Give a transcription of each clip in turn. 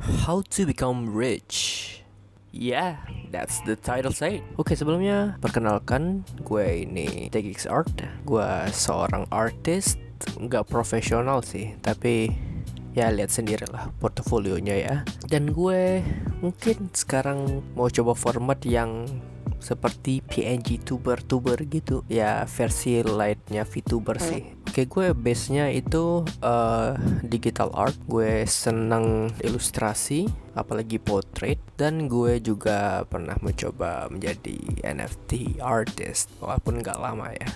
How to Become Rich. Yeah, that's the title say. Oke, sebelumnya perkenalkan, gue ini TX Art. Gue seorang artis, nggak profesional sih, tapi ya lihat sendirilah portofolionya ya. Dan gue mungkin sekarang mau coba format yang seperti PNG tuber gitu ya, versi lightnya VTuber sih. Oke, gue base-nya itu digital art. Gue senang ilustrasi, apalagi portrait. Dan gue juga pernah mencoba menjadi NFT artist, walaupun gak lama ya.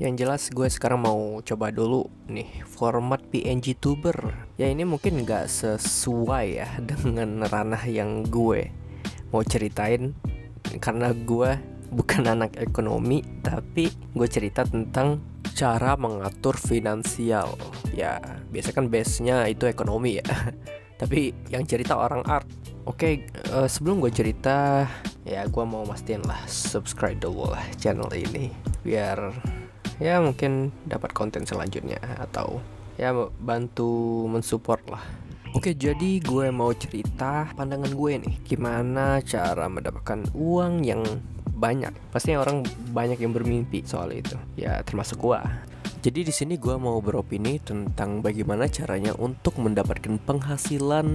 Yang jelas gue sekarang mau coba dulu nih format PNG tuber. Ya ini mungkin gak sesuai ya dengan ranah yang gue mau ceritain, karena gue bukan anak ekonomi, tapi gue cerita tentang cara mengatur finansial. Ya biasa kan base-nya itu ekonomi ya tapi yang cerita orang art. Oke, sebelum gue cerita, ya gue mau mastiin lah subscribe dulu lah channel ini, biar ya mungkin dapat konten selanjutnya, atau ya bantu mensupport lah. Oke, jadi gue mau cerita pandangan gue nih, gimana cara mendapatkan uang yang banyak. Pastinya orang banyak yang bermimpi soal itu, ya termasuk gue. Jadi di sini gue mau beropini tentang bagaimana caranya untuk mendapatkan penghasilan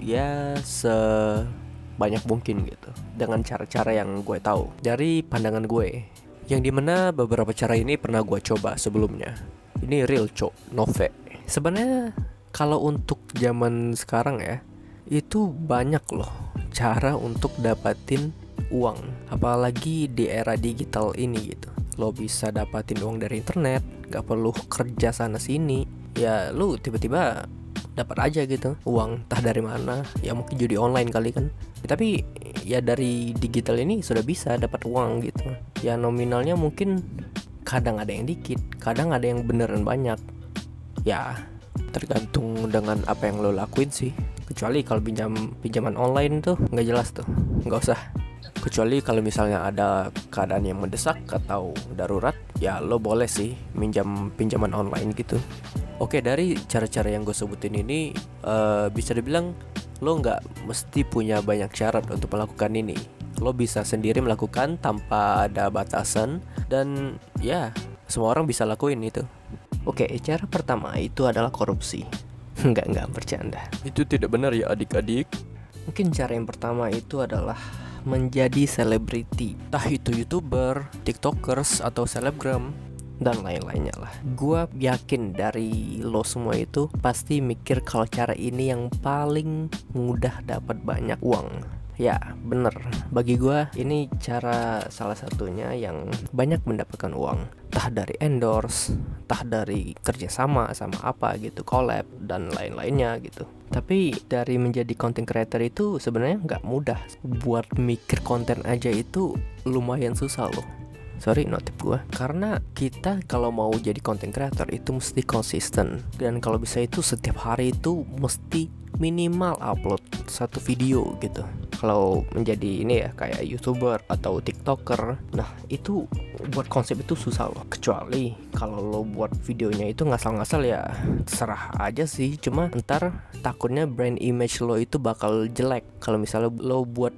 ya sebanyak mungkin gitu, dengan cara-cara yang gue tahu dari pandangan gue, yang dimana beberapa cara ini pernah gue coba sebelumnya. Ini real no fake. Sebenarnya kalau untuk zaman sekarang ya, itu banyak loh cara untuk dapatin uang, apalagi di era digital ini gitu. Lo bisa dapatin uang dari internet, gak perlu kerja sana sini. Ya lu tiba-tiba dapat aja gitu uang, entah dari mana. Ya mungkin judi online kali kan. Tapi ya dari digital ini sudah bisa dapat uang gitu. Ya nominalnya mungkin kadang ada yang dikit, kadang ada yang beneran banyak. Ya tergantung dengan apa yang lo lakuin sih. Kecuali kalau pinjaman online tuh nggak jelas tuh, nggak usah. Kecuali kalau misalnya ada keadaan yang mendesak atau darurat, ya lo boleh sih minjam pinjaman online gitu. Oke, dari cara-cara yang gue sebutin ini, bisa dibilang lo nggak mesti punya banyak syarat untuk melakukan ini. Lo bisa sendiri melakukan tanpa ada batasan, dan ya semua orang bisa lakuin itu. Oke, cara pertama itu adalah korupsi. Enggak bercanda. Itu tidak benar ya adik-adik. Mungkin cara yang pertama itu adalah menjadi selebriti, entah itu YouTuber, TikTokers, atau selebgram, dan lain-lainnya lah. Gua yakin dari lo semua itu pasti mikir kalau cara ini yang paling mudah dapat banyak uang. Ya bener, bagi gua ini cara salah satunya yang banyak mendapatkan uang, entah dari endorse, entah dari kerjasama sama apa gitu, collab dan lain-lainnya gitu. Tapi dari menjadi content creator itu sebenarnya nggak mudah. Buat mikir konten aja itu lumayan susah loh. Sorry notif gue. Karena kita kalau mau jadi content creator itu mesti konsisten. Dan kalau bisa itu setiap hari itu mesti minimal upload satu video gitu. Kalau menjadi ini ya kayak YouTuber atau TikToker, nah itu buat konsep itu susah loh. Kecuali kalau lo buat videonya itu ngasal-ngasal, ya terserah aja sih. Cuma ntar takutnya brand image lo itu bakal jelek kalau misalnya lo buat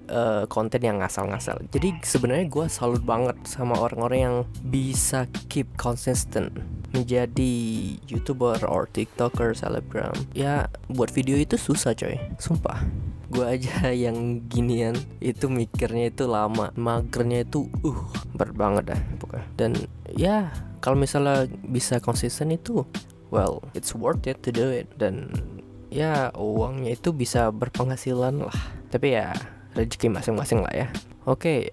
konten yang ngasal-ngasal. Jadi sebenarnya gue salut banget sama orang-orang yang bisa keep consistent menjadi YouTuber or TikToker, selebgram. Ya buat video itu susah coy, sumpah. Gue aja yang ginian itu mikirnya itu lama, magernya itu berat banget dah pokoknya. Dan ya kalau misalnya bisa konsisten itu, well it's worth it to do it. Dan ya uangnya itu bisa berpenghasilan lah. Tapi ya rezeki masing-masing lah ya. Oke,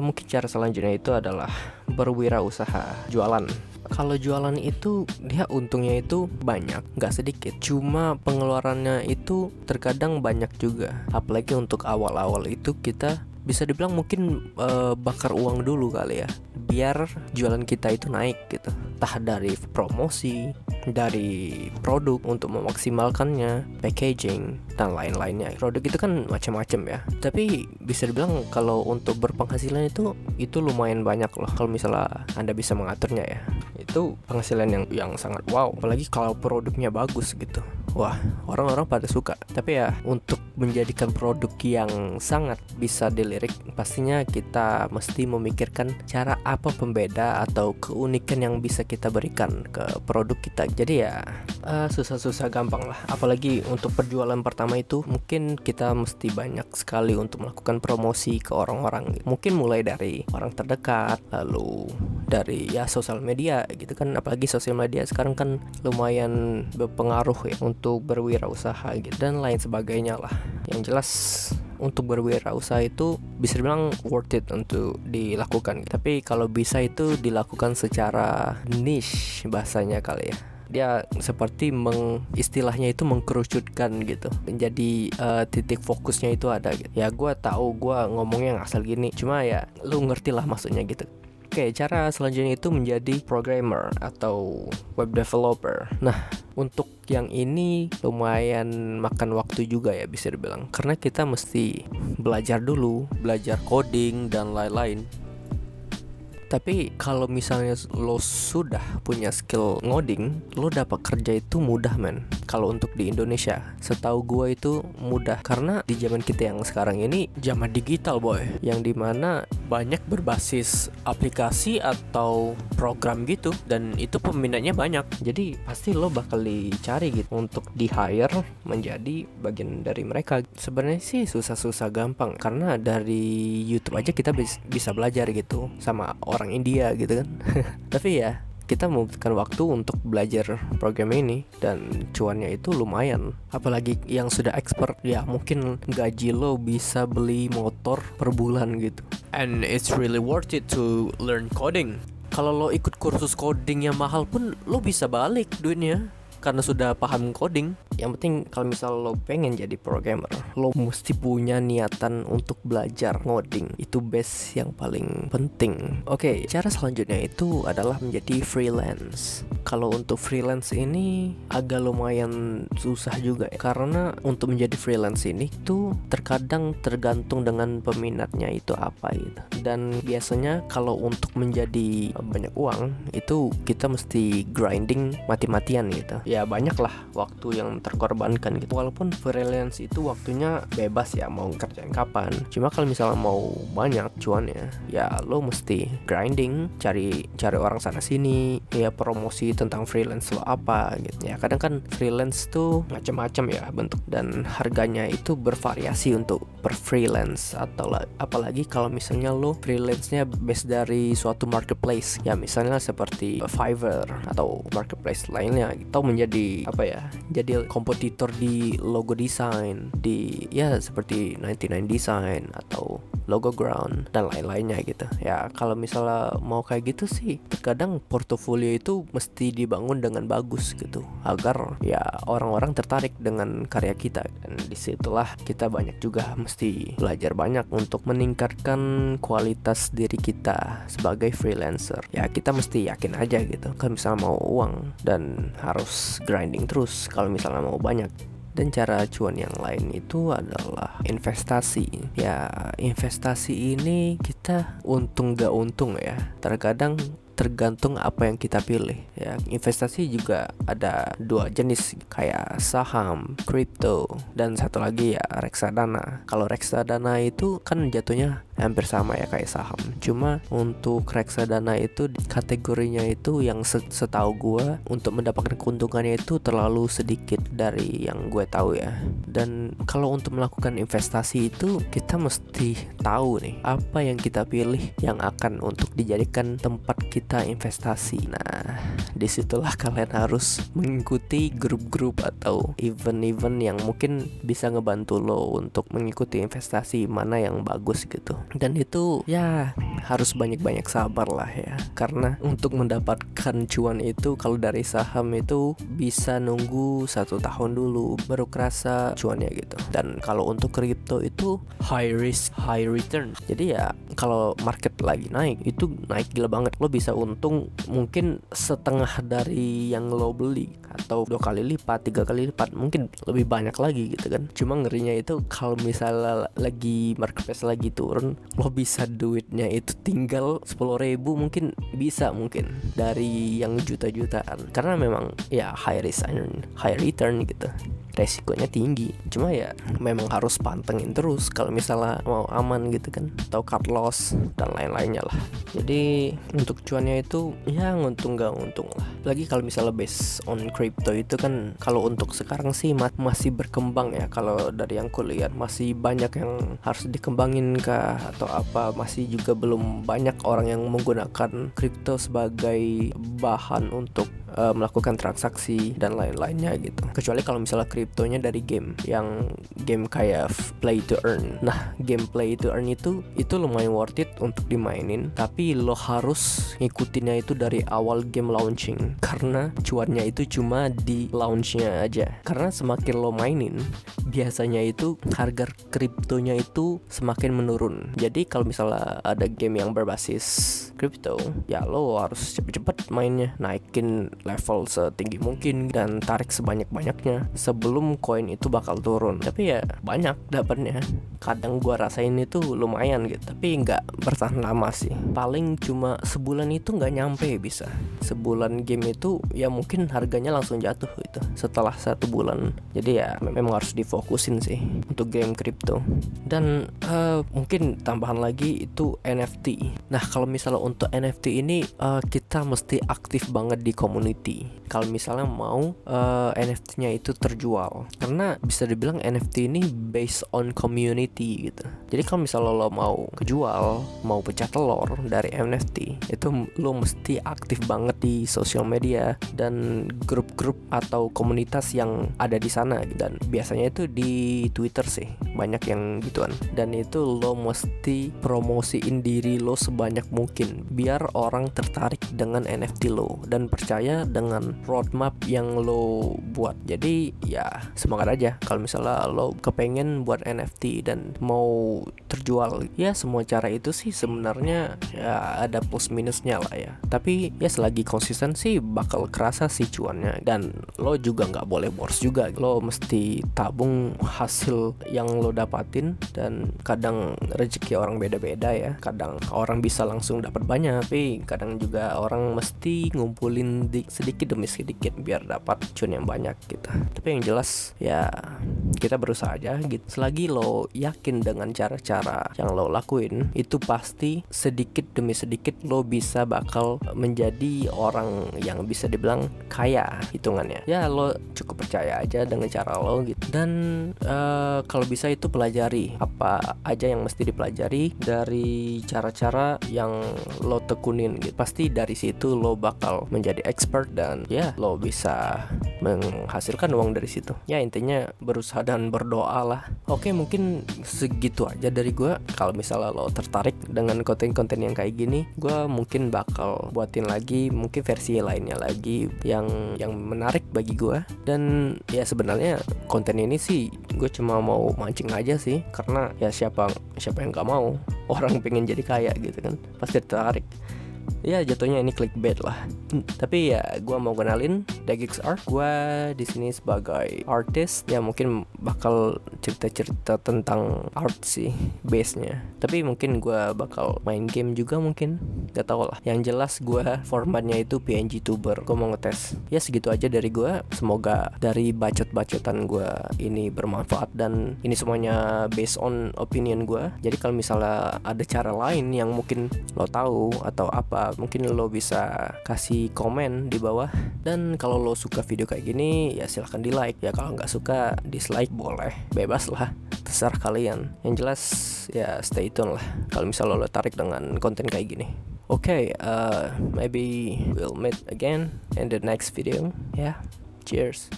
mungkin cara selanjutnya itu adalah berwirausaha, jualan. Kalau jualan itu dia untungnya itu banyak, nggak sedikit. Cuma pengeluarannya itu terkadang banyak juga. Apalagi untuk awal-awal itu kita bisa dibilang mungkin bakar uang dulu kali ya, biar jualan kita itu naik gitu. Entah dari promosi, dari produk untuk memaksimalkannya, packaging, dan lain-lainnya. Produk itu kan macam-macam ya. Tapi bisa dibilang kalau untuk berpenghasilan itu lumayan banyak loh kalau misalnya Anda bisa mengaturnya ya. Itu penghasilan yang sangat wow, apalagi kalau produknya bagus gitu. wah, orang-orang pada suka. Tapi ya untuk menjadikan produk yang sangat bisa dilirik, pastinya kita mesti memikirkan cara apa pembeda atau keunikan yang bisa kita berikan ke produk kita. Jadi ya susah-susah gampang lah. Apalagi untuk perjualan pertama itu mungkin kita mesti banyak sekali untuk melakukan promosi ke orang-orang. Mungkin mulai dari orang terdekat, lalu dari ya sosial media gitu kan. Apalagi sosial media sekarang kan lumayan berpengaruh ya untuk berwirausaha gitu dan lain sebagainya lah. Yang jelas untuk berwirausaha itu bisa dibilang worth it untuk dilakukan. Tapi kalau bisa itu dilakukan secara niche bahasanya kali ya. Dia seperti istilahnya itu mengkerucutkan gitu. Menjadi titik fokusnya itu ada gitu. Ya gue tahu gue ngomongnya ngasal gini, cuma ya lu ngerti lah maksudnya gitu. Oke, cara selanjutnya itu menjadi programmer atau web developer. Nah, untuk yang ini lumayan makan waktu juga ya bisa dibilang. Karena kita mesti belajar dulu, belajar coding dan lain-lain. Tapi kalau misalnya lo sudah punya skill ngoding, lo dapat kerja itu mudah men. Kalau untuk di Indonesia, setahu gue itu mudah. Karena di zaman kita yang sekarang ini zaman digital boy, yang dimana banyak berbasis aplikasi atau program gitu, dan itu peminatnya banyak. Jadi pasti lo bakal dicari gitu untuk di hire menjadi bagian dari mereka. Sebenarnya sih susah-susah gampang, karena dari YouTube aja kita bisa belajar gitu sama orang India gitu kan. Tapi ya kita membutuhkan waktu untuk belajar program ini dan cuannya itu lumayan. Apalagi yang sudah expert, ya mungkin gaji lo bisa beli motor per bulan gitu. And it's really worth it to learn coding. Kalau lo ikut kursus coding yang mahal pun lo bisa balik duitnya karena sudah paham coding. Yang penting kalau misal lo pengen jadi programmer, lo mesti punya niatan untuk belajar ngoding. Itu base yang paling penting. Oke, cara selanjutnya itu adalah menjadi freelance. Kalau untuk freelance ini agak lumayan susah juga ya, karena untuk menjadi freelance ini tuh terkadang tergantung dengan peminatnya itu apa gitu. Dan biasanya kalau untuk menjadi banyak uang itu kita mesti grinding mati-matian gitu. Ya banyak lah waktu yang terkorbankan gitu. Walaupun freelance itu waktunya bebas ya, mau kerjain kapan. Cuma kalau misalnya mau banyak cuannya, ya lo mesti grinding, cari orang sana sini, ya promosi tentang freelance lo apa gitu. Ya kadang kan freelance tuh macam-macam ya bentuk dan harganya itu bervariasi untuk per freelance. Atau apalagi kalau misalnya lo freelance-nya based dari suatu marketplace, ya misalnya seperti Fiverr atau marketplace lainnya, atau menjadi apa ya, jadi kompetitor di logo design, di ya seperti 99 Design atau Logo Ground dan lain-lainnya gitu. Ya kalau misalnya mau kayak gitu sih, terkadang portofolio itu mesti dibangun dengan bagus gitu, agar ya orang-orang tertarik dengan karya kita. Dan disitulah kita banyak juga mesti belajar banyak untuk meningkatkan kualitas diri kita sebagai freelancer. Ya kita mesti yakin aja gitu, kalau misalnya mau uang dan harus grinding terus kalau misalnya mau banyak. Dan cara cuan yang lain itu adalah investasi. Ya investasi ini kita untung gak untung ya, terkadang tergantung apa yang kita pilih ya. Investasi juga ada dua jenis, kayak saham, kripto, dan satu lagi ya reksadana. Kalau reksadana itu kan jatuhnya hampir sama ya kayak saham, cuma untuk reksadana itu kategorinya itu yang setahu gue untuk mendapatkan keuntungannya itu terlalu sedikit dari yang gue tahu ya. Dan kalau untuk melakukan investasi itu kita mesti tahu nih apa yang kita pilih yang akan untuk dijadikan tempat kita investasi. Nah disitulah kalian harus mengikuti grup-grup atau event-event yang mungkin bisa ngebantu lo untuk mengikuti investasi mana yang bagus gitu. Dan itu ya harus banyak-banyak sabar lah ya, karena untuk mendapatkan cuan itu kalau dari saham itu bisa nunggu 1 tahun dulu baru kerasa cuannya gitu. Dan kalau untuk kripto itu high risk high return. Jadi ya kalau market lagi naik itu naik gila banget, lo bisa untung mungkin setengah dari yang lo beli, atau 2 kali lipat, 3 kali lipat, mungkin lebih banyak lagi gitu kan. Cuma ngerinya itu kalau misalnya lagi marketplace lagi turun, lo bisa duitnya itu tinggal 10.000 mungkin bisa, mungkin dari yang juta-jutaan, karena memang ya high risk and high return gitu, resikonya tinggi. Cuma ya memang harus pantengin terus kalau misalnya mau aman gitu kan, atau cut loss dan lain-lainnya lah. Jadi untuk cuannya itu ya nguntung gak untung lah. Lagi kalau misalnya based on crypto itu kan, kalau untuk sekarang sih masih berkembang ya. Kalau dari yang kulihat masih banyak yang harus dikembangin kah atau apa, masih juga belum banyak orang yang menggunakan crypto sebagai bahan untuk melakukan transaksi dan lain-lainnya gitu. Kecuali kalau misalnya kriptonya dari game, yang game kayak play to earn. Nah, game play to earn itu lumayan worth it untuk dimainin, tapi lo harus ngikutinnya itu dari awal game launching, karena cuannya itu cuma di launchnya aja. Karena semakin lo mainin, biasanya itu harga kriptonya itu semakin menurun. Jadi kalau misalnya ada game yang berbasis kripto, ya lo harus cepet-cepet mainnya, naikin level setinggi mungkin dan tarik sebanyak-banyaknya sebelum koin itu bakal turun. Tapi ya banyak dapatnya. Kadang gua rasain itu lumayan gitu, tapi nggak bertahan lama sih. Paling cuma sebulan itu nggak nyampe bisa. Sebulan game itu ya mungkin harganya langsung jatuh gitu setelah 1 bulan. Jadi ya memang harus difokusin sih untuk game kripto. Dan mungkin tambahan lagi itu NFT. Nah, kalau misalnya untuk NFT ini kita mesti aktif banget di community kalau misalnya mau NFT-nya itu terjual, karena bisa dibilang NFT ini based on community gitu. Jadi kalau misalnya lo mau kejual, mau pecah telur dari NFT, itu lo mesti aktif banget di sosial media dan grup-grup atau komunitas yang ada di sana. Dan biasanya itu di Twitter sih banyak yang gituan. Dan itu lo mesti promosiin diri lo sebanyak mungkin biar orang tertarik dengan NFT lo dan percaya dengan roadmap yang lo buat. Jadi ya semangat aja kalau misalnya lo kepengen buat NFT dan mau terjual. Ya semua cara itu sih sebenarnya ya ada plus minusnya lah ya. Tapi ya selagi konsisten sih bakal kerasa sih cuannya. Dan lo juga nggak boleh boros juga. Lo mesti tabung hasil yang lo dapatin. Dan kadang rezeki orang beda-beda ya. Kadang orang bisa langsung dapat banyak, tapi kadang juga orang mesti ngumpulin sedikit demi sedikit biar dapat cuan yang banyak gitu. Tapi yang jelas ya kita berusaha aja gitu. Selagi lo yakin dengan cara-cara yang lo lakuin, itu pasti sedikit demi sedikit lo bisa bakal menjadi orang yang bisa dibilang kaya hitungannya. Ya lo cukup percaya aja dengan cara lo gitu. Dan kalau bisa itu pelajari apa aja yang mesti dipelajari dari cara-cara yang lo tekunin gitu. Pasti dari situ lo bakal menjadi expert dan ya lo bisa menghasilkan uang dari situ. Ya intinya berusaha dan berdoa lah. Oke, mungkin segitu aja dari gue. Kalau misalnya lo tertarik dengan konten-konten yang kayak gini, gue mungkin bakal buatin lagi mungkin versi lainnya lagi yang menarik bagi gue. Dan ya sebenarnya konten ini sih gue cuma mau mancing aja sih, karena ya siapa yang gak mau orang pengen jadi kaya gitu kan, pasti tertarik. Ya jatuhnya ini clickbait lah. Tapi ya gue mau kenalin Dagix Art. Gue di sini sebagai artist. Ya mungkin bakal cerita-cerita tentang art sih base-nya. Tapi mungkin gue bakal main game juga mungkin. Gak tau lah. Yang jelas gue formatnya itu PNG tuber. Gue mau ngetes. Ya segitu aja dari gue. Semoga dari bacot-bacotan gue ini bermanfaat. Dan ini semuanya based on opinion gue. Jadi kalau misalnya ada cara lain yang mungkin lo tahu atau apa, mungkin lo bisa kasih komen di bawah. Dan kalau lo suka video kayak gini ya silahkan di like. Ya kalau nggak suka dislike boleh, bebas lah, terserah kalian. Yang jelas ya stay tune lah kalau misalnya lo tarik dengan konten kayak gini. Okay, maybe we'll meet again in the next video. Yeah, cheers.